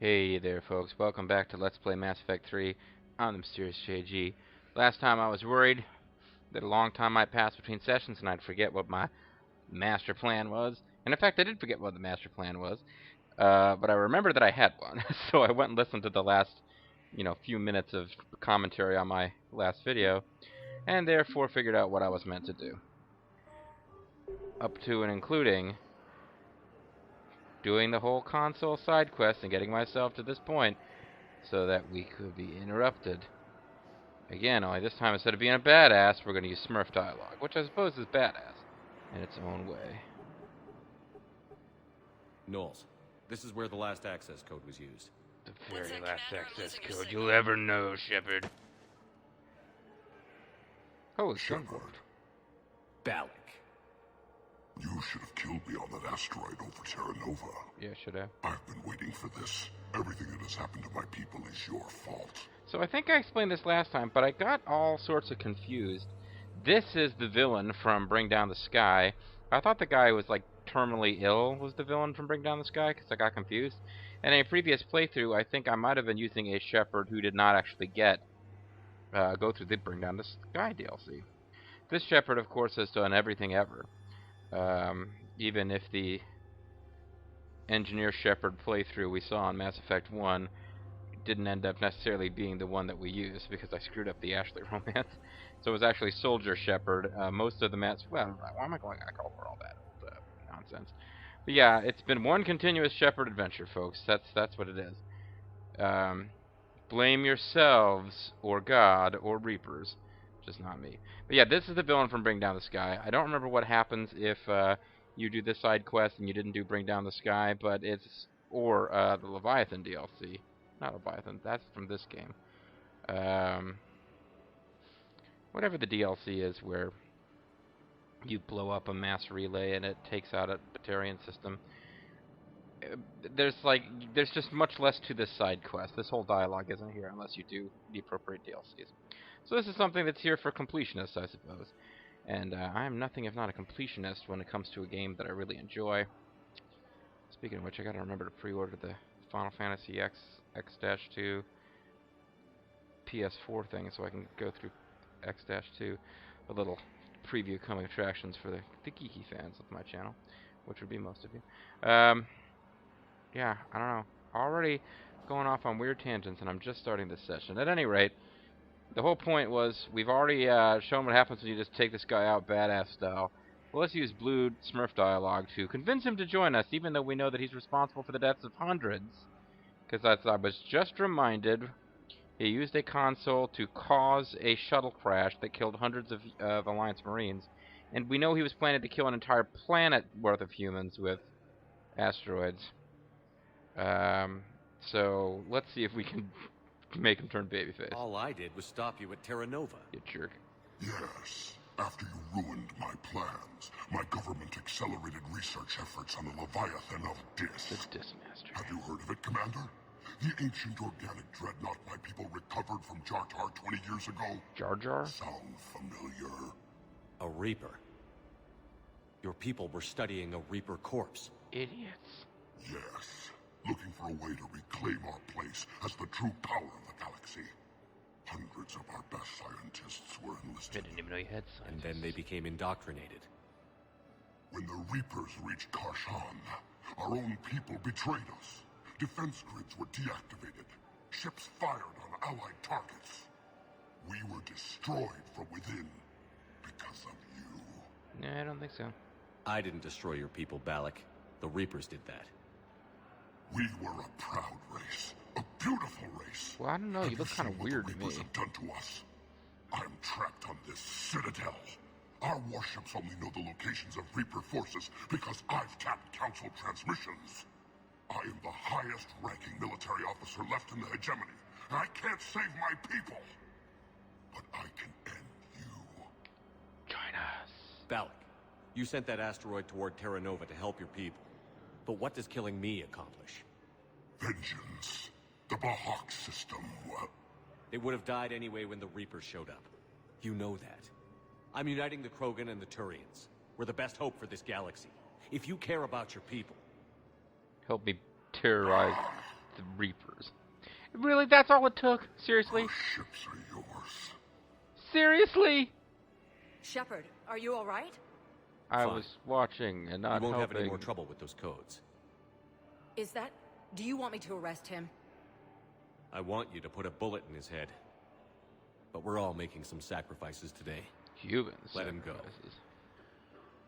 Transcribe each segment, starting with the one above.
Hey there, folks. Welcome back to Let's Play Mass Effect 3 on the Mysterious JG. Last time I was worried that a long time might pass between sessions and I'd forget what my master plan was. And in fact, I did forget what the master plan was. But I remembered that I had one. So I went and listened to the last, few minutes of commentary on my last video. And therefore figured out what I was meant to do. Up to and including doing the whole console side quest and getting myself to this point so that we could be interrupted. Again, only this time instead of being a badass, we're going to use Smurf dialogue, which I suppose is badass in its own way. Knowles, this is where the last access code was used. The very last access code you'll ever know, Shepard. Oh, it's Shepard. Balak. You should have killed me on that asteroid over Terra Nova. Yeah, should have. I've been waiting for this. Everything that has happened to my people is your fault. So I think I explained this last time, but I got all sorts of confused. This is the villain from Bring Down the Sky. I thought the guy was like terminally ill was the villain from Bring Down the Sky because I got confused. And in a previous playthrough, I think I might have been using a Shepard who did not actually go through the Bring Down the Sky DLC. This Shepard, of course, has done everything ever. Even if the Engineer Shepard playthrough we saw on Mass Effect 1 didn't end up necessarily being the one that we used because I screwed up the Ashley romance. So it was actually Soldier Shepard. Most of the why am I going to call for all that nonsense? But yeah, it's been one continuous Shepard adventure, folks. That's what it is. Blame yourselves, or God, or Reapers. Just not me. But yeah, this is the villain from Bring Down the Sky. I don't remember what happens if you do this side quest and you didn't do Bring Down the Sky, but it's the Leviathan DLC. Not Leviathan, that's from this game. Whatever the DLC is where you blow up a mass relay and it takes out a Batarian system. There's just much less to this side quest. This whole dialogue isn't here unless you do the appropriate DLCs. So this is something that's here for completionists, I suppose. And I am nothing if not a completionist when it comes to a game that I really enjoy. Speaking of which, I gotta remember to pre-order the Final Fantasy X-2 PS4 thing so I can go through X-2, a little preview coming attractions for the geeky fans of my channel, which would be most of you. Yeah, I don't know. Already going off on weird tangents, and I'm just starting this session. At any rate, the whole point was we've already shown what happens when you just take this guy out badass style. Well, let's use Blue Smurf dialogue to convince him to join us, even though we know that he's responsible for the deaths of hundreds. Because I was just reminded he used a console to cause a shuttle crash that killed hundreds of Alliance Marines. And we know he was planning to kill an entire planet worth of humans with asteroids. So let's see if we can make him turn babyface. All I did was stop you at Terra Nova. You jerk. Yes. After you ruined my plans, my government accelerated research efforts on the Leviathan of Dis. The Dis Master. Have you heard of it, Commander? The ancient organic dreadnought my people recovered from Jar Jar 20 years ago. Jar Jar? Sound familiar? A Reaper. Your people were studying a Reaper corpse. Idiots. Yes. Looking for a way to reclaim our place as the true power of the galaxy. Hundreds of our best scientists were I enlisted. didn't even know you had scientists. And then they became indoctrinated. When the Reapers reached Karshan, our own people betrayed us. Defense grids were deactivated. Ships fired on Allied targets. We were destroyed from within because of you. No, I don't think so. I didn't destroy your people, Balak. The Reapers did that. We were a proud race. A beautiful race. Well, I don't know. You Have look kind of seen what weird the to me. Reapers have done to us? I'm trapped on this citadel. Our warships only know the locations of Reaper forces because I've tapped Council transmissions. I am the highest-ranking military officer left in the hegemony, and I can't save my people. But I can end you. Join us. Balak, you sent that asteroid toward Terra Nova to help your people. But what does killing me accomplish? Vengeance. The Bahak system. They would have died anyway when the Reapers showed up. You know that. I'm uniting the Krogan and the Turians. We're the best hope for this galaxy. If you care about your people... Help me terrorize the Reapers. Really? That's all it took? Seriously? Our ships are yours. Seriously? Shepard, are you all right? I Fine. was watching and not You won't have any helping. more trouble with those codes. Is that... Do you want me to arrest him? I want you to put a bullet in his head. But we're all making some sacrifices today. Humans. Let him go.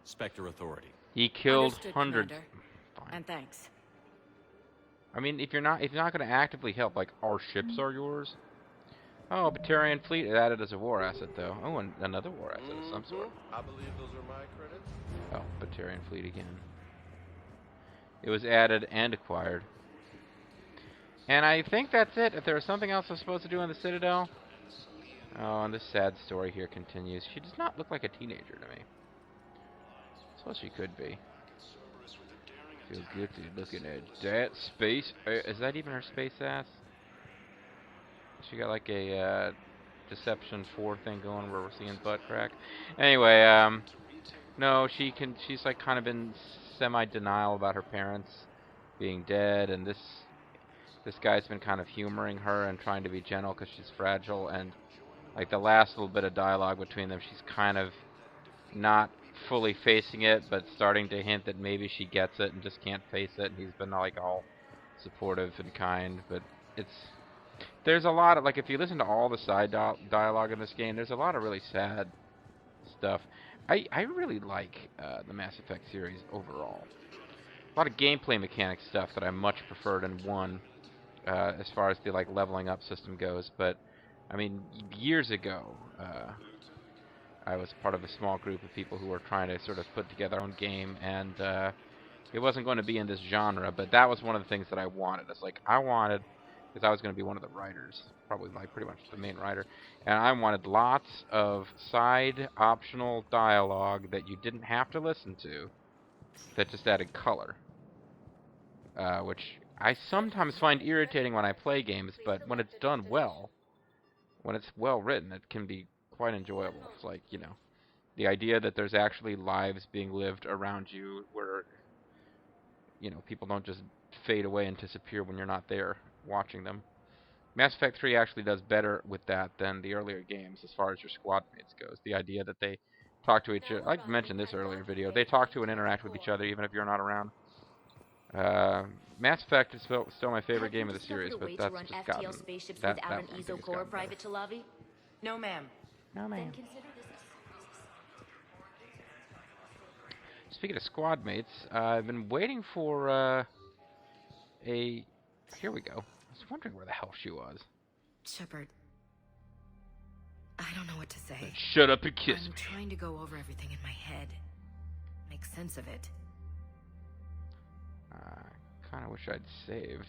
Spectre Authority. He killed Understood, hundreds. Commander. Fine. And thanks. I mean, if you're not going to actively help, like, our ships are yours. Oh, Batarian fleet is added as a war asset, though. Oh, and another war asset of some sort. I believe those are my credits. Oh, Batarian fleet again. It was added and acquired. And I think that's it. If there was something else I was supposed to do in the Citadel. Oh, and this sad story here continues. She does not look like a teenager to me. So she could be. Feel guilty looking at that space. Is that even her space ass? She got like a Deception 4 thing going where we're seeing butt crack. Anyway, no, she's like kind of in semi-denial about her parents being dead, and this guy's been kind of humoring her and trying to be gentle because she's fragile, and like the last little bit of dialogue between them, she's kind of not fully facing it, but starting to hint that maybe she gets it and just can't face it, and he's been like all supportive and kind, but there's a lot of, like, if you listen to all the side dialogue in this game, there's a lot of really sad stuff. I really like the Mass Effect series overall. A lot of gameplay mechanic stuff that I much preferred in 1, as far as the, like, leveling up system goes, but I mean, years ago, I was part of a small group of people who were trying to sort of put together their own game, and it wasn't going to be in this genre, but that was one of the things that I wanted. It's like, I wanted, because I was going to be one of the writers, probably like pretty much the main writer, and I wanted lots of side optional dialogue that you didn't have to listen to, that just added color, which I sometimes find irritating when I play games, but when it's done well, when it's well written, it can be quite enjoyable. It's like, you know, the idea that there's actually lives being lived around you where, you know, people don't just fade away and disappear when you're not there watching them. Mass Effect 3 actually does better with that than the earlier games as far as your squad mates goes. The idea that they talk to each other, I mentioned this earlier video, they talk to and interact with each other even if you're not around. Mass Effect is still my favorite game of the series, but that's just gotten spaceships that without an one I think ESO has core, gotten better. Private Talavi? No, ma'am. No, Then man. consider this Speaking of squad mates, I've been waiting for here we go. I was wondering where the hell she was. Shepard, I don't know what to say. Shut up and kiss I'm me. trying to go over everything in my head. Make sense of it. Kind of wish I'd saved.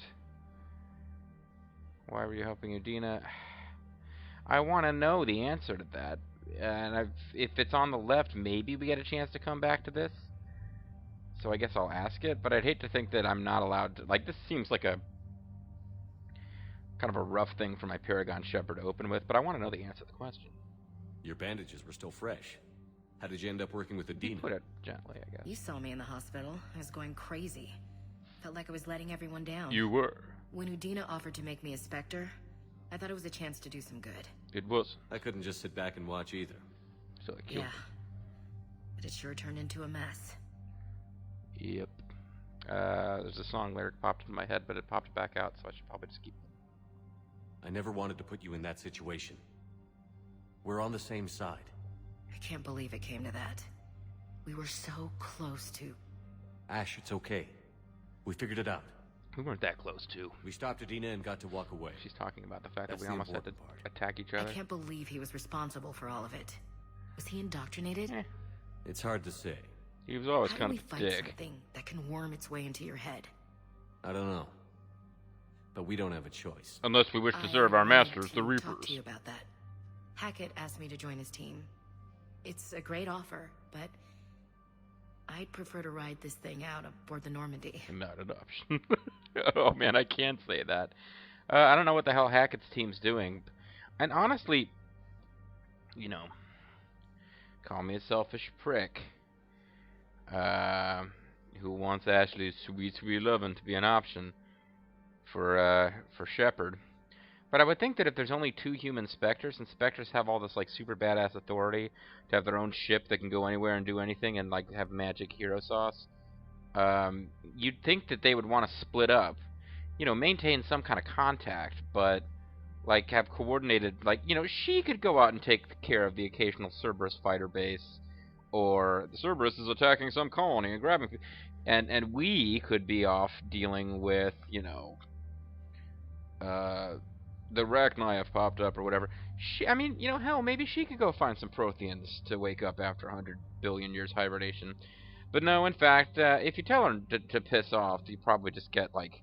Why were you helping Udina? I want to know the answer to that. And if it's on the left, maybe we get a chance to come back to this. So I guess I'll ask it. But I'd hate to think that I'm not allowed to. Like, this seems like a kind of a rough thing for my Paragon Shepard to open with. But I want to know the answer to the question. Your bandages were still fresh. How did you end up working with the demon? Put it gently, I guess. You saw me in the hospital. I was going crazy. Felt like I was letting everyone down. You were. When Udina offered to make me a Spectre, I thought it was a chance to do some good. It was. I couldn't just sit back and watch either. So I killed Yeah. But it sure turned into a mess. him. Yep. There's a song lyric popped into my head, but it popped back out, so I should probably just keep it. I never wanted to put you in that situation. We're on the same side. I can't believe it came to that. We were so close to... Ash, it's okay. We figured it out. We weren't that close, too. We stopped Adina and got to walk away. She's talking about the fact That's that we the almost had to important part. attack each I other. can't believe he was responsible for all of it. Was he indoctrinated? Eh, It's hard to say. he was always How do kind we of a fight dick. something that can worm its way into your head? I don't know. But we don't have a choice. Unless we wish to serve I our wanted masters, to the talk Reapers. to you about that. Hackett asked me to join his team. It's a great offer, but I'd prefer to ride this thing out aboard the Normandy. Not an option. Oh man, I can't say that. I don't know what the hell Hackett's team's doing. And honestly, you know, call me a selfish prick. Who wants Ashley's sweet, sweet loving to be an option for Shepard. But I would think that if there's only 2 human Spectres, and Spectres have all this like super badass authority to have their own ship that can go anywhere and do anything and like have magic hero sauce, you'd think that they would want to split up, you know, maintain some kind of contact, but like have coordinated, like, you know, she could go out and take care of the occasional Cerberus fighter base, or the Cerberus is attacking some colony and grabbing, and we could be off dealing with, you know, the Arachni have popped up or whatever. I mean, you know, hell, maybe she could go find some Protheans to wake up after 100 billion years hibernation. But no, in fact, if you tell her to piss off, you probably just get, like,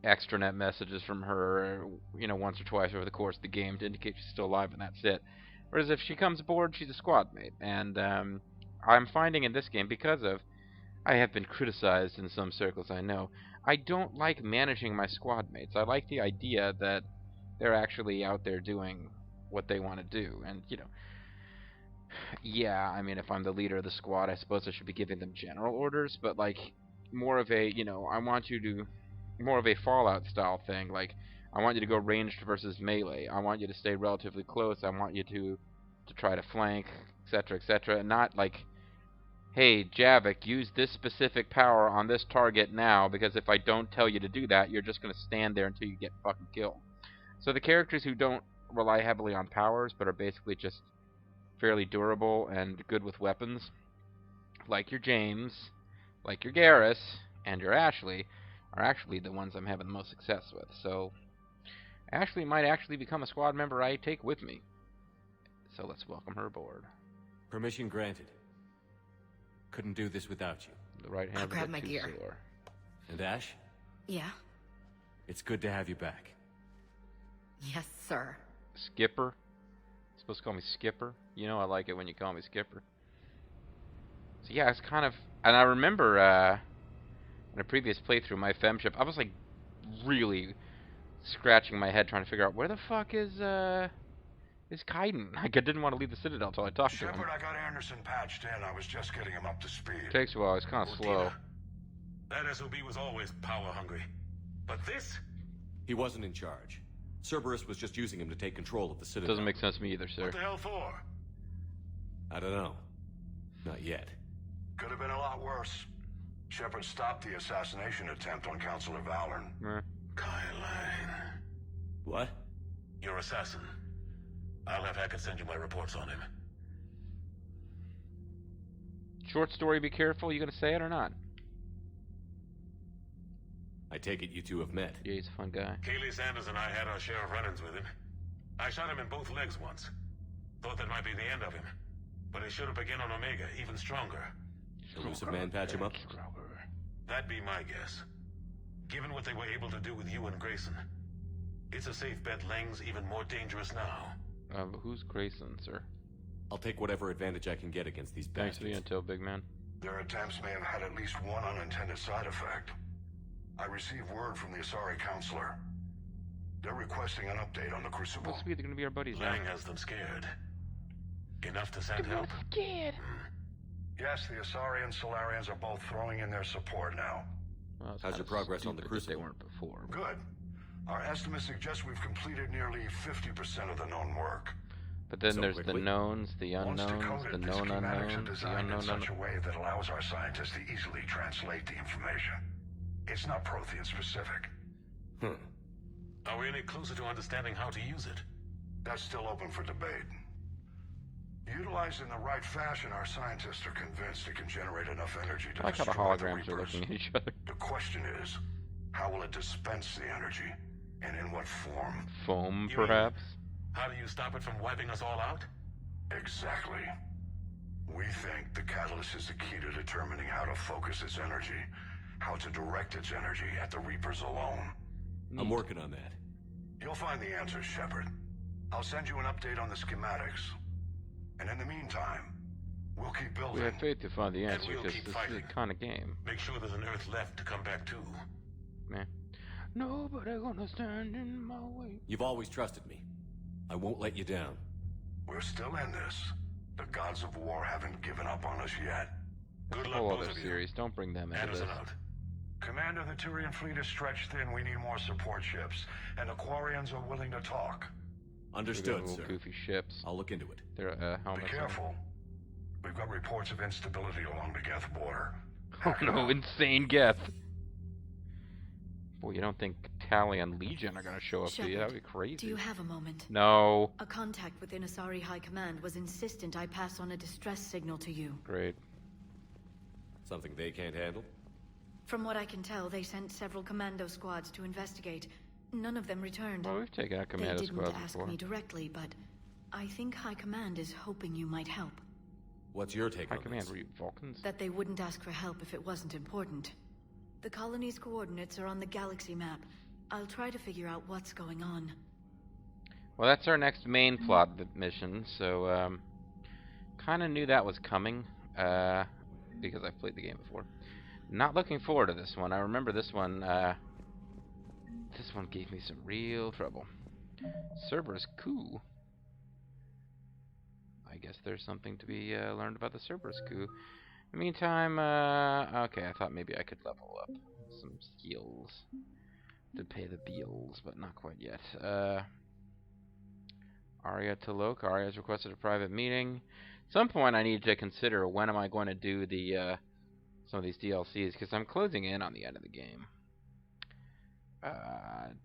extranet messages from her, you know, once or twice over the course of the game to indicate she's still alive, and that's it. Whereas if she comes aboard, she's a squad mate. And I'm finding in this game, because of, I have been criticized in some circles, I know, I don't like managing my squad mates. I like the idea that they're actually out there doing what they want to do. And, you know, yeah, I mean, if I'm the leader of the squad, I suppose I should be giving them general orders, but, like, more of a, you know, I want you to, more of a Fallout style thing. Like, I want you to go ranged versus melee. I want you to stay relatively close. I want you to try to flank, etc., etc., and not like, hey, Javik, use this specific power on this target now, because if I don't tell you to do that, you're just going to stand there until you get fucking killed. So the characters who don't rely heavily on powers, but are basically just fairly durable and good with weapons, like your James, like your Garrus, and your Ashley, are actually the ones I'm having the most success with. So Ashley might actually become a squad member I take with me. So let's welcome her aboard. Permission granted. Couldn't do this without you. The right hand I'll of grab the my gear. Tali'Zorah. And Ash, Yeah? it's good to have you back. Yes, sir. Skipper. You're supposed to call me Skipper. You know I like it when you call me Skipper. So yeah, it's kind of... And I remember in a previous playthrough, my femship, I was like really scratching my head trying to figure out where the fuck is Kaiden. Like, I didn't want to leave the Citadel until I talked to him. Shepard, I got Anderson patched in. I was just getting him up to speed. Takes a while. It's kind of slow. That SOB was always power hungry. But this? He wasn't in charge. Cerberus was just using him to take control of the Citadel. Doesn't make sense to me either, sir. What the hell for? I don't know. Not yet. Could have been a lot worse. Shepard stopped the assassination attempt on Councilor Valorn. Kyle, What? your assassin. I'll have Hackett send you my reports on him. Short story, be careful. You gonna say it or not? I take it you two have met. Yeah, he's a fun guy. Kaylee Sanders and I had our share of run-ins with him. I shot him in both legs once. Thought that might be the end of him. But he showed up again on Omega, even stronger. Elusive man patch him up? That'd be my guess. Given what they were able to do with you and Grayson, it's a safe bet Lang's even more dangerous now. Who's Grayson, sir? I'll take whatever advantage I can get against these Thanks bastards. for the intel, big man. Their attempts may have had at least one unintended side effect. I received word from the Asari Counselor. They're requesting an update on the Crucible. What's weird, they're gonna be our buddies now. Lang has them scared. Enough to send help? Scared. Yes, the Asari and Solarians are both throwing in their support now. Well, it's How's kinda your progress on the stupid that Crucible? They weren't before. Good. Our estimates suggest we've completed nearly 50% of the known work. But then So there's the quickly? knowns, the Once unknowns, decoded, the the known schematics are unknowns, the designed in unknown such a unknowns. way that allows our scientists to easily translate the information. It's not Prothean specific. Are we any closer to understanding how to use it? That's still open for debate. Utilized in the right fashion, our scientists are convinced it can generate enough energy to I like how the destroy holograms are Reapers. looking at each other. The question is, how will it dispense the energy, and in what form? Foam, You perhaps? How do you stop it from wiping us all out? Exactly. We think the catalyst is the key to determining how to focus its energy, how to direct its energy at the Reapers alone. I'm working on that. You'll find the answers, Shepard. I'll send you an update on the schematics. And in the meantime, we'll keep building. We have faith to find the answer, we'll because keep this is fighting. the kind of game. Make sure there's an Earth left to come back to. Man. Nobody gonna stand in my way. You've always trusted me. I won't let you down. We're still in this. The gods of war haven't given up on us yet. Good luck, Whole both other of you. series. Don't bring them into Anderson this. out. Commander, the Turian fleet is stretched thin. We need more support ships. And Aquarians are willing to talk. Understood, Little sir. goofy ships. I'll look into it. Their Be helmets. careful. We've got reports of instability along the Geth border. Oh no, insane Geth. Boy, you don't think Talion Legion are gonna show up, do you? That'd be crazy. Do you have a moment? No. A contact within Asari High Command was insistent I pass on a distress signal to you. Great. Something they can't handle? From what I can tell, they sent several commando squads to investigate. None of them returned. Well, we've taken out commando They squads didn't ask before. me directly, but I think High Command is hoping you might help. What's your take High on command, this? were you Vulcans? That they wouldn't ask for help if it wasn't important. The colony's coordinates are on the galaxy map. I'll try to figure out what's going on. Well, that's our next main plot mission, so, kind of knew that was coming, because I've played the game before. Not looking forward to this one. I remember this one gave me some real trouble. Cerberus coup. I guess there's something to be learned about the Cerberus coup. In the meantime, okay, I thought maybe I could level up some skills to pay the bills, but not quite yet. Arya Talok. Arya's requested a private meeting. At some point I need to consider when am I going to do the some of these DLCs, because I'm closing in on the end of the game.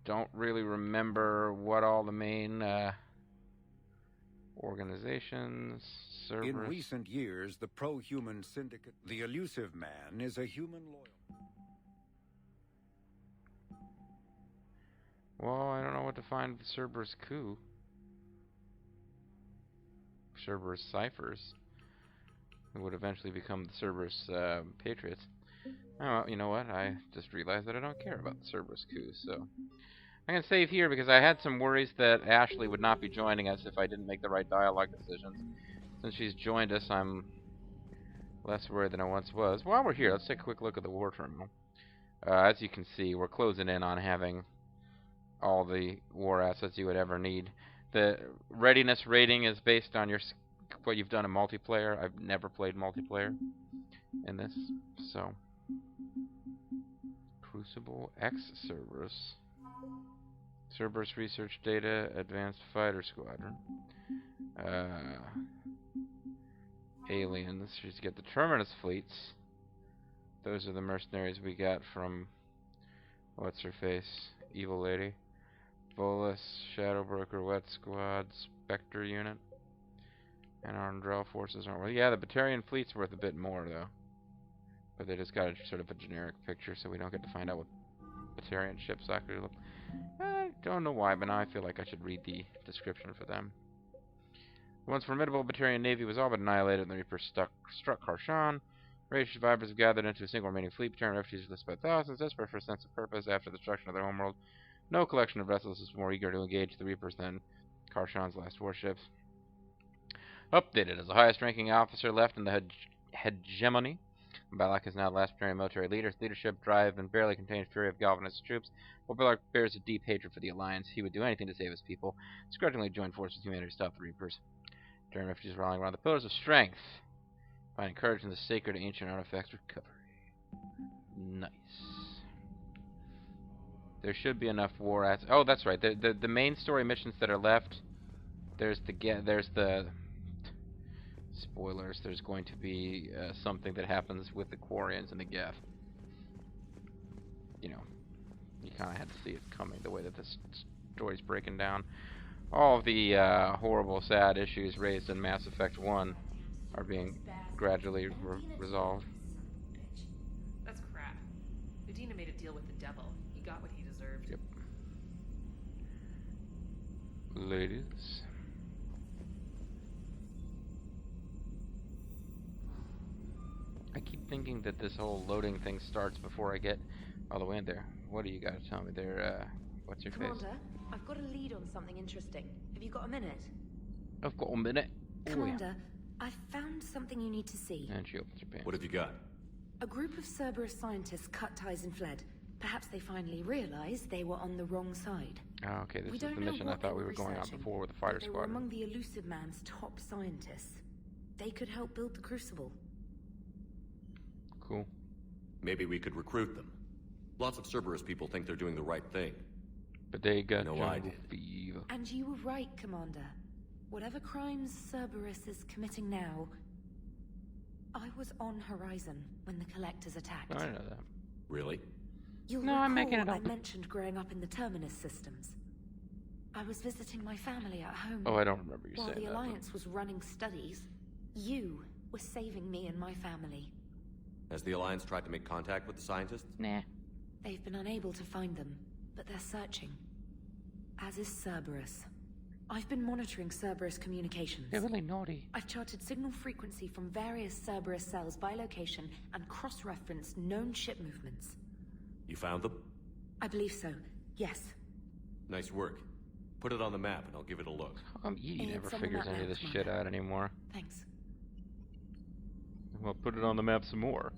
Don't really remember what all the main organizations, Cerberus. In recent years, the pro-human syndicate, the Elusive Man, is a human loyal. Well, I don't know what to find with Cerberus coup. Cerberus ciphers. It would eventually become the Cerberus Patriots. Oh, you know what? I just realized that I don't care about the Cerberus coup, so I'm going to save here because I had some worries that Ashley would not be joining us if I didn't make the right dialogue decisions. Since she's joined us, I'm less worried than I once was. While we're here, let's take a quick look at the war terminal. As you can see, we're closing in on having all the war assets you would ever need. The readiness rating is based on what you've done in multiplayer. I've never played multiplayer in this, so Crucible X Cerberus. Cerberus research data, advanced fighter squadron. Aliens. She's got the Terminus fleets. Those are the mercenaries we got from what's her face? Evil Lady. Volus, Shadow Broker, Wet Squad, Spectre unit. And our Andrel forces aren't. Well, yeah, the Batarian fleet's worth a bit more though. But they just got a sort of a generic picture, so we don't get to find out what Batarian ships actually look. I don't know why, but now I feel like I should read the description for them. The once formidable Batarian navy was all but annihilated, and the Reaper struck Karshan. Raged survivors have gathered into a single remaining fleet. Batarian refugees listed by thousands, desperate for a sense of purpose after the destruction of their homeworld. No collection of vessels is more eager to engage the Reapers than Karshan's last warships. Updated as the highest-ranking officer left in the hegemony. Balak is now the last Batarian military leader. His leadership, drive, and barely contained fury of galvanized troops. While Balak bears a deep hatred for the Alliance, he would do anything to save his people. Grudgingly joined forces with humanity to stop the Reapers. Batarian refugees rallying around the Pillars of Strength, finding courage in the sacred ancient artifacts recovery. Nice. There should be enough war assets. Oh, that's right. The main story missions that are left. There's the spoilers. There's going to be something that happens with the Quarians and the Geth. You know, you kind of had to see it coming. The way that this story's breaking down. All of the horrible, sad issues raised in Mass Effect 1 are being gradually resolved. That's crap. Udina made a deal with the devil. He got what he deserved. Yep. Ladies. I keep thinking that this whole loading thing starts before I get all the way in there. What do you got to tell me there? What's your face? Commander, I've got a lead on something interesting. Have you got a minute? I've got a minute. Oh, Commander, I've found something you need to see. yeah. And she opens her pants. What have you got? A group of Cerberus scientists cut ties and fled. Perhaps they finally realized they were on the wrong side. Oh, okay, this We is the don't know mission I what thought they we were were going on researching, before with the fighter but they were squadron. among the Elusive Man's top scientists. They could help build the Crucible. Cool. Maybe we could recruit them. Lots of Cerberus people think they're doing the right thing. But they got No, I jungle did. fever. And you were right, Commander. Whatever crimes Cerberus is committing now, I was on Horizon when the Collectors attacked. I know that. Really? You'll No, recall I'm making it I up. mentioned growing up in the Terminus systems. I was visiting my family at home. Oh, I don't remember you While saying the that. Alliance was running studies, you were saving me and my family. Has the Alliance tried to make contact with the scientists? Nah. They've been unable to find them, but they're searching. As is Cerberus. I've been monitoring Cerberus communications. They're really naughty. I've charted signal frequency from various Cerberus cells by location and cross-referenced known ship movements. You found them? I believe so, yes. Nice work. Put it on the map and I'll give it a look. How come Edie It's never on the figures map any of now, this shit Commander. out anymore? Thanks. Well, put it on the map some more.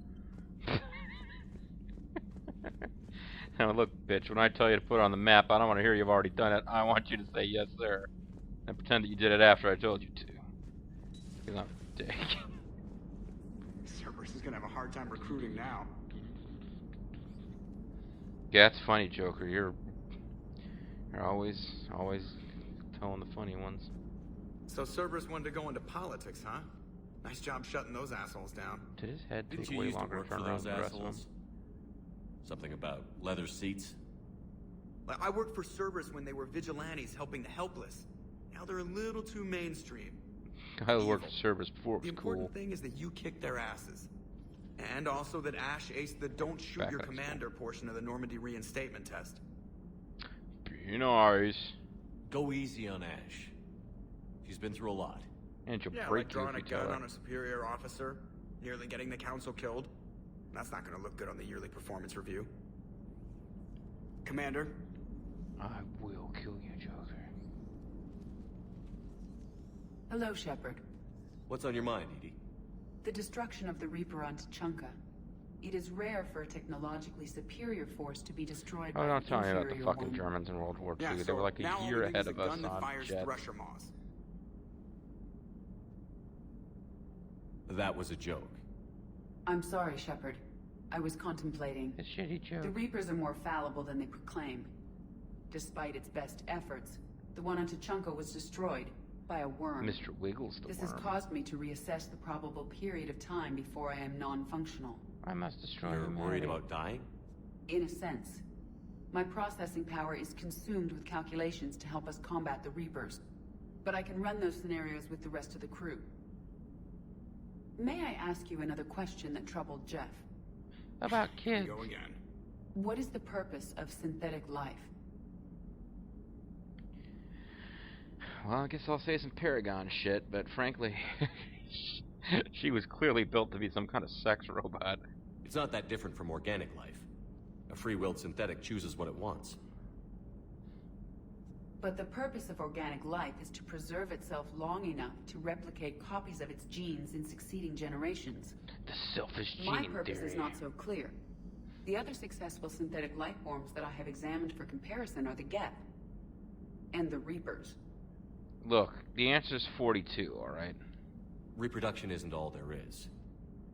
Now look, bitch, when I tell you to put it on the map, I don't want to hear you've already done it. I want you to say yes, sir. And pretend that you did it after I told you to. Because I'm a dick. Cerberus is gonna have a hard time recruiting now. Yeah, that's funny, Joker. You're always telling the funny ones. So Cerberus wanted to go into politics, huh? Nice job shutting those assholes down. Did his head Didn't take you way used to longer work to for turn around those than the rest of them? assholes? Something about leather seats? I worked for Cerberus when they were vigilantes helping the helpless. Now they're a little too mainstream. I worked for Cerberus before it The was important cool. thing is that you kick their asses. And also that Ash aced the don't shoot Back your when it was commander portion of the Normandy reinstatement test. Be nice. Go easy on Ash. She's been through a lot. And she'll Yeah, break like you drawing a if you gun tell on her. a superior officer, nearly getting the council killed. That's not gonna look good on the yearly performance review. Commander? I will kill you, Joker. Hello, Shepard. What's on your mind, Edie? The destruction of the Reaper on Tuchanka. It is rare for a technologically superior force to be destroyed Oh, by don't an tell me about the inferior fucking one. Germans in World War II. Yeah, They so were like now a all year we need ahead is of a us gun that on fires jets. Thresher Maws. That was a joke. I'm sorry, Shepard. I was contemplating. A shitty joke. The Reapers are more fallible than they proclaim. Despite its best efforts, the one on Tuchanka was destroyed by a worm. Mr. Wiggles the This worm. has caused me to reassess the probable period of time before I am non-functional. I must destroy You're humanity. worried about dying? In a sense. My processing power is consumed with calculations to help us combat the Reapers. But I can run those scenarios with the rest of the crew. May I ask you another question that troubled Jeff? About kids. Go again. What is the purpose of synthetic life? Well, I guess I'll say some Paragon shit, but frankly, she was clearly built to be some kind of sex robot. It's not that different from organic life. A free-willed synthetic chooses what it wants. But the purpose of organic life is to preserve itself long enough to replicate copies of its genes in succeeding generations. The selfish gene My purpose theory. is not so clear. The other successful synthetic life forms that I have examined for comparison are the Geth and the Reapers. Look, the answer's 42, alright? Reproduction isn't all there is.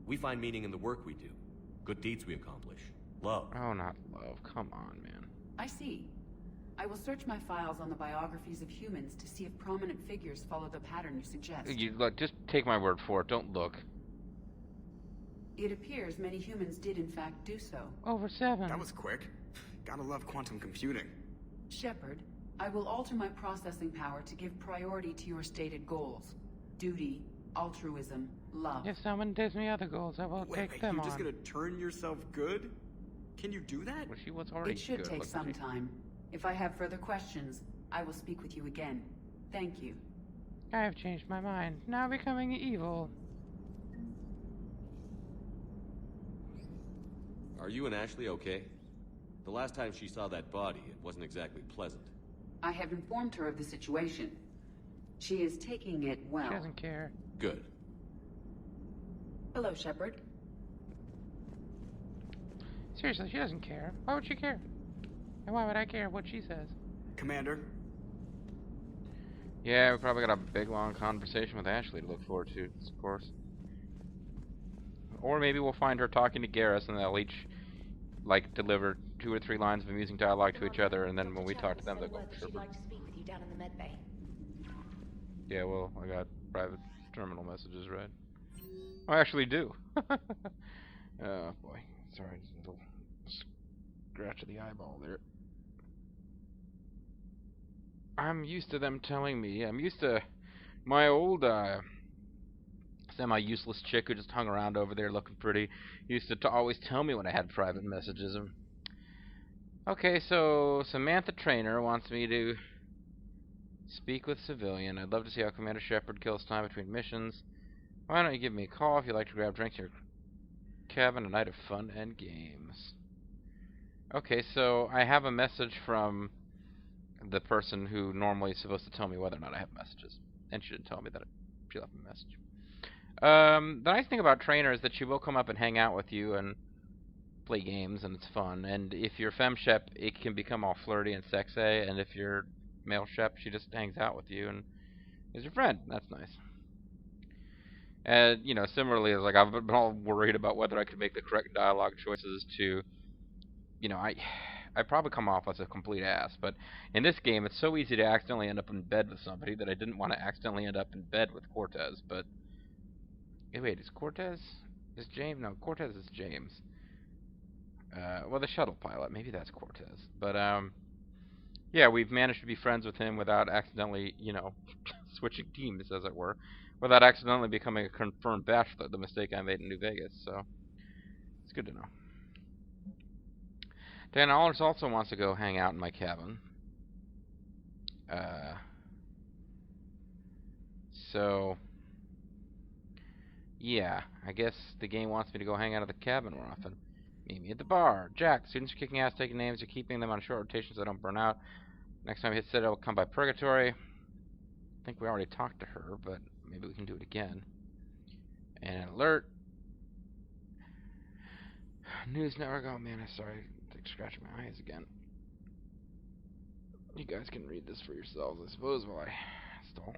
We find meaning in the work we do, good deeds we accomplish, love. Oh, not love. Come on, man. I see. I will search my files on the biographies of humans to see if prominent figures follow the pattern you suggest. Look, just take my word for it. Don't look. It appears many humans did in fact do so. Over 7. That was quick. Gotta love quantum computing. Shepard, I will alter my processing power to give priority to your stated goals. Duty, altruism, love. If someone gives me other goals, I will take them you're on. just gonna turn yourself good? Can you do that? Well, she was already It should good, take wasn't some she? time. If I have further questions, I will speak with you again. Thank you. I have changed my mind. Now becoming evil. Are you and Ashley okay? The last time she saw that body, it wasn't exactly pleasant. I have informed her of the situation. She is taking it well. She doesn't care. Good. Hello, Shepard. Seriously, she doesn't care. Why would she care? And why would I care what she says? Commander? Yeah, we probably got a big, long conversation with Ashley to look forward to, of course. Or maybe we'll find her talking to Garrus and they'll each, like, deliver 2 or 3 lines of amusing dialogue to each other, and then when we talk to them, they'll go, sure. She'd like to speak with you down in the med bay. Yeah, well, I got private terminal messages read. I actually do. Oh boy, sorry, just a little scratch of the eyeball there. I'm used to them telling me. I'm used to my old semi-useless chick who just hung around over there looking pretty. Used to always tell me when I had private messages. Okay, so Samantha Trainer wants me to speak with civilian. I'd love to see how Commander Shepard kills time between missions. Why don't you give me a call if you'd like to grab drinks in your cabin, a night of fun and games. Okay, so I have a message from the person who normally is supposed to tell me whether or not I have messages. And she didn't tell me that she left me a message. The nice thing about Trainer is that she will come up and hang out with you and play games, and it's fun. And if you're FemShep, it can become all flirty and sexy, and if you're male Shep, she just hangs out with you and is your friend. That's nice. And, you know, similarly, as like I've been all worried about whether I could make the correct dialogue choices to, you know, I probably come off as a complete ass, but in this game, it's so easy to accidentally end up in bed with somebody that I didn't want to accidentally end up in bed with Cortez, but... Hey, wait, is Cortez... Is James? No, Cortez is James. Well, the shuttle pilot, maybe that's Cortez. But, yeah, we've managed to be friends with him without accidentally, you know, switching teams, as it were. Without accidentally becoming a confirmed bachelor, the mistake I made in New Vegas, so... It's good to know. Dan Allers also wants to go hang out in my cabin. So... Yeah, I guess the game wants me to go hang out at the cabin more often. Meet me at the bar. Jack, students are kicking ass, taking names, are keeping them on short rotations so they don't burn out. Next time we hit Citadel, we'll come by Purgatory. I think we already talked to her, but maybe we can do it again. And alert. News Network. Oh man, I'm sorry. I'm scratching my eyes again. You guys can read this for yourselves, I suppose, while I stall.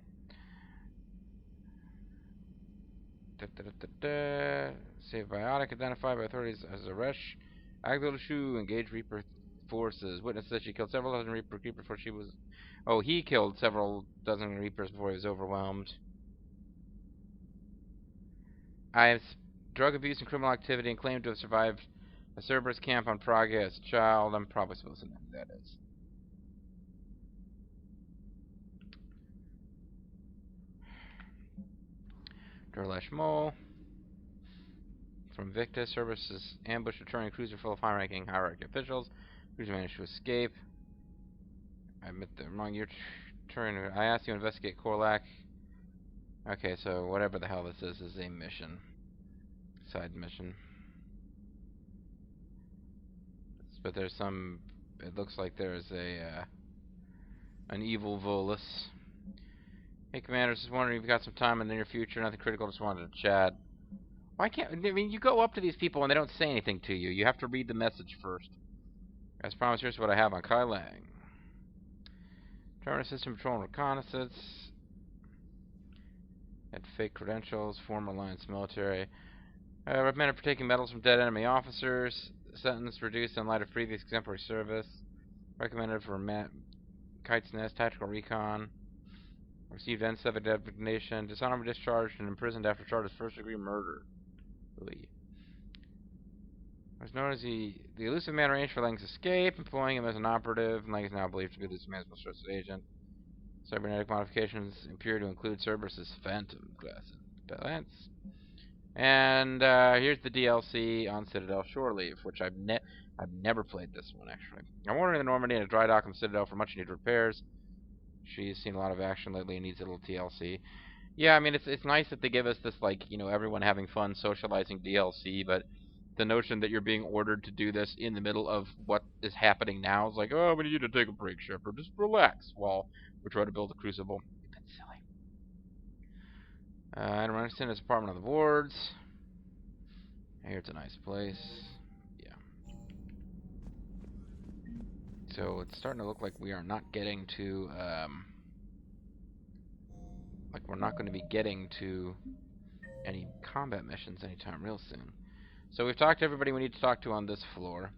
Save Biotic, identified by authorities as a Resh. Agdolshu, engage Reaper forces. Witness said she killed several dozen Reapers before she was... Oh, he killed several dozen Reapers before he was overwhelmed. I have drug abuse and criminal activity and claim to have survived a Cerberus camp on Praga as a child. I'm probably supposed to know who that is. Durlash Mole. From Victus, Cerberus ambushed a returning cruiser full of high-ranking hierarchy officials. Cruiser managed to escape. I admit the wrong year turn. I asked you to investigate Korlak. Okay, so whatever the hell this is a mission. Side mission. But there's some... It looks like there's a... an evil Volus. Hey, Commander, just wondering if you've got some time in the near future. Nothing critical, just wanted to chat. Why can't... I mean, you go up to these people and they don't say anything to you. You have to read the message first. As promised, here's what I have on Kai Lang. Terminal System Patrol and Reconnaissance. Had fake credentials. Former Alliance military. Recommended for taking medals from dead enemy officers. Sentence reduced in light of previous exemplary service. Recommended for Kite's Nest, Tactical Recon. Received N7 designation. Dishonorably discharged and imprisoned after charge of first-degree murder. Really. Was known as the elusive man arranged for Lang's escape, employing him as an operative. Lang is now believed to be the elusive man's most trusted agent. Cybernetic modifications appear to include Cerberus' Phantom class balance. And here's the DLC on Citadel Shore Leave, which I've never played this one actually. I'm ordering the Normandy in a dry dock in Citadel for much needed repairs. She's seen a lot of action lately and needs a little TLC. Yeah, I mean it's nice that they give us this, like, you know, everyone having fun socializing DLC, but the notion that you're being ordered to do this in the middle of what is happening now is like, oh, we need you to take a break, Shepard. Just relax while we try to build a crucible. That's silly. I don't understand his apartment on the wards. Here's a nice place. Yeah. So it's starting to look like we are not getting to, like we're not going to be getting to any combat missions anytime real soon. So we've talked to everybody we need to talk to on this floor.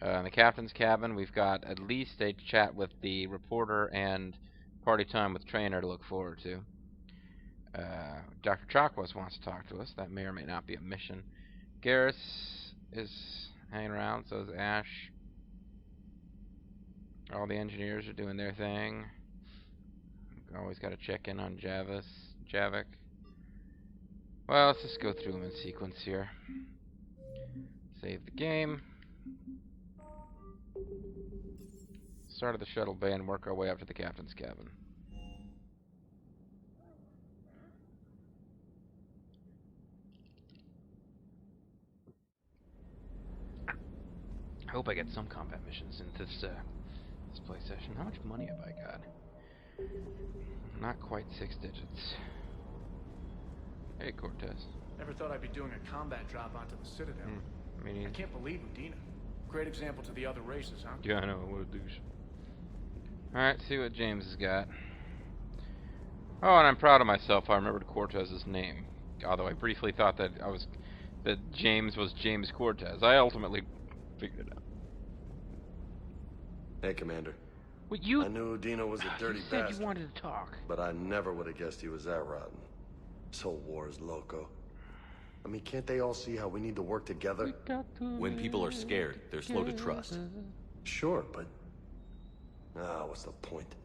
In the captain's cabin, we've got at least a chat with the reporter and party time with Trainer to look forward to. Dr. Chakwas wants to talk to us. That may or may not be a mission. Garrus is hanging around, so is Ash. All the engineers are doing their thing. Always got to check in on Javik. Well, let's just go through them in sequence here. Save the game. Start at the shuttle bay and work our way up to the captain's cabin. I hope I get some combat missions in this play session. How much money have I got? Not quite 6 digits. Hey, Cortez. Never thought I'd be doing a combat drop onto the Citadel. I can't believe Udina. Great example to the other races, huh? Yeah, I know. What a douche. Alright, see what James has got. Oh, and I'm proud of myself. I remembered Cortez's name. Although I briefly thought that James was James Cortez. I ultimately figured it out. Hey, Commander. Well, I knew Udina was a dirty said bastard. You wanted to talk. But I never would have guessed he was that rotten. So war is loco. I mean, can't they all see how we need to work together? When people are scared, they're slow to trust. Sure, but... what's the point?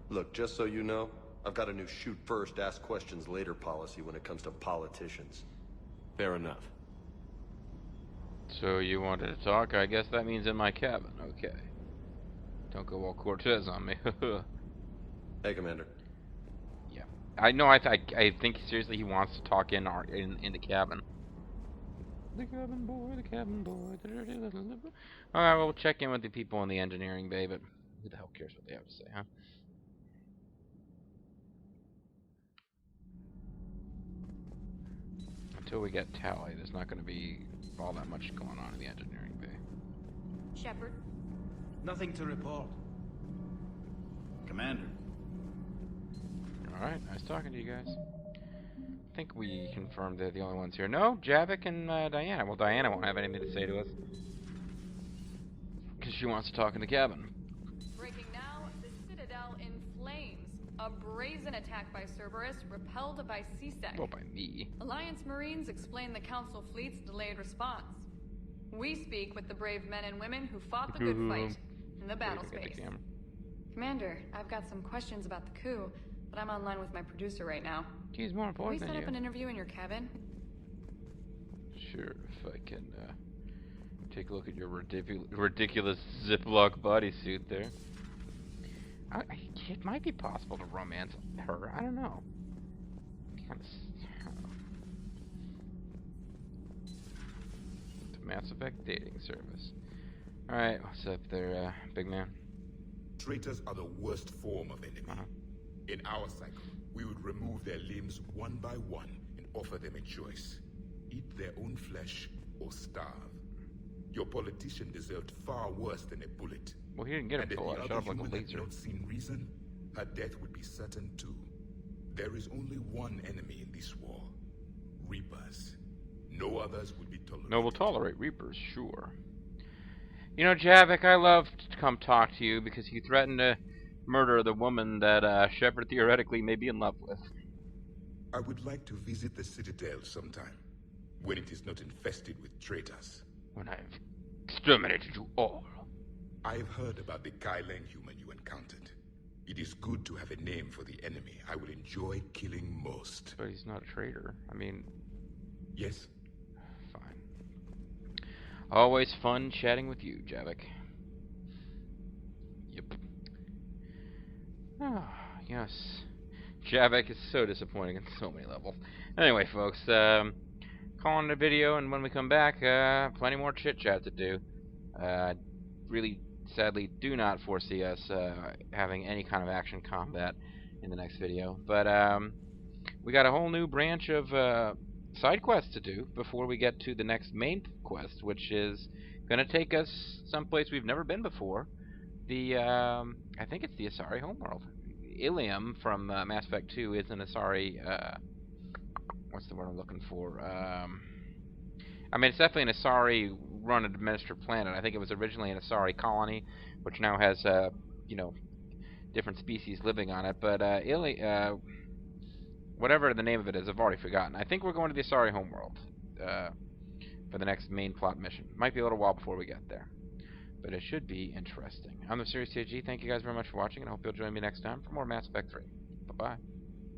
Look, just so you know, I've got a new shoot first, ask questions later policy when it comes to politicians. Fair enough. So you wanted to talk? I guess that means in my cabin. Okay. Don't go all Cortez on me. Hey, Commander. Yeah. I know. I think seriously he wants to talk in the cabin. The cabin boy, the cabin boy. Alright, well, we'll check in with the people in the engineering bay, but who the hell cares what they have to say, huh? Until we get Tali, there's not going to be all that much going on in the engineering bay. Shepard? Nothing to report. Commander. Alright, nice talking to you guys. I think we confirmed they're the only ones here. No, Javik and Diana. Well, Diana won't have anything to say to us. Because she wants to talk in the cabin. Breaking now, the Citadel in flames. A brazen attack by Cerberus, repelled by C-Sec. Well, by me. Alliance Marines explain the Council fleet's delayed response. We speak with the brave men and women who fought the good fight in the battle space. Commander, I've got some questions about the coup, but I'm online with my producer right now. He's more important than you. Can we set up an interview in your cabin? Sure, if I can take a look at your ridiculous Ziploc bodysuit there. It might be possible to romance her. I don't know. Kind of. The Mass Effect dating service. All right, what's up there, big man? Traitors are the worst form of enemy. In our cycle, we would remove their limbs one by one and offer them a choice: eat their own flesh or starve. Your politician deserved far worse than a bullet. Well, he didn't get a bullet. Shut up like a laser. Had not seen reason, her death would be certain too. There is only one enemy in this war: Reapers. No others will be tolerated. No, we'll tolerate Reapers, sure. You know, Javik, I love to come talk to you because you threatened to murder the woman that Shepard theoretically may be in love with. I would like to visit the Citadel sometime, when it is not infested with traitors. When I've exterminated you all. I've heard about the Kyleng human you encountered. It is good to have a name for the enemy I will enjoy killing most. But he's not a traitor. I mean... Yes? Fine. Always fun chatting with you, Javik. Yep. Oh, yes. Javik is so disappointing on so many levels. Anyway, folks, calling the video, and when we come back, plenty more chit-chat to do. Really, sadly, do not foresee us having any kind of action combat in the next video. But we got a whole new branch of side quests to do before we get to the next main quest, which is going to take us someplace we've never been before. I think it's the Asari homeworld. Ilium from Mass Effect 2 is an Asari, what's the word I'm looking for? I mean, it's definitely an Asari run an administered planet. I think it was originally an Asari colony, which now has, you know, different species living on it. But whatever the name of it is, I've already forgotten. I think we're going to the Asari homeworld for the next main plot mission. Might be a little while before we get there, but it should be interesting. I'm the Serious TG. Thank you guys very much for watching, and I hope you'll join me next time for more Mass Effect 3. Bye-bye.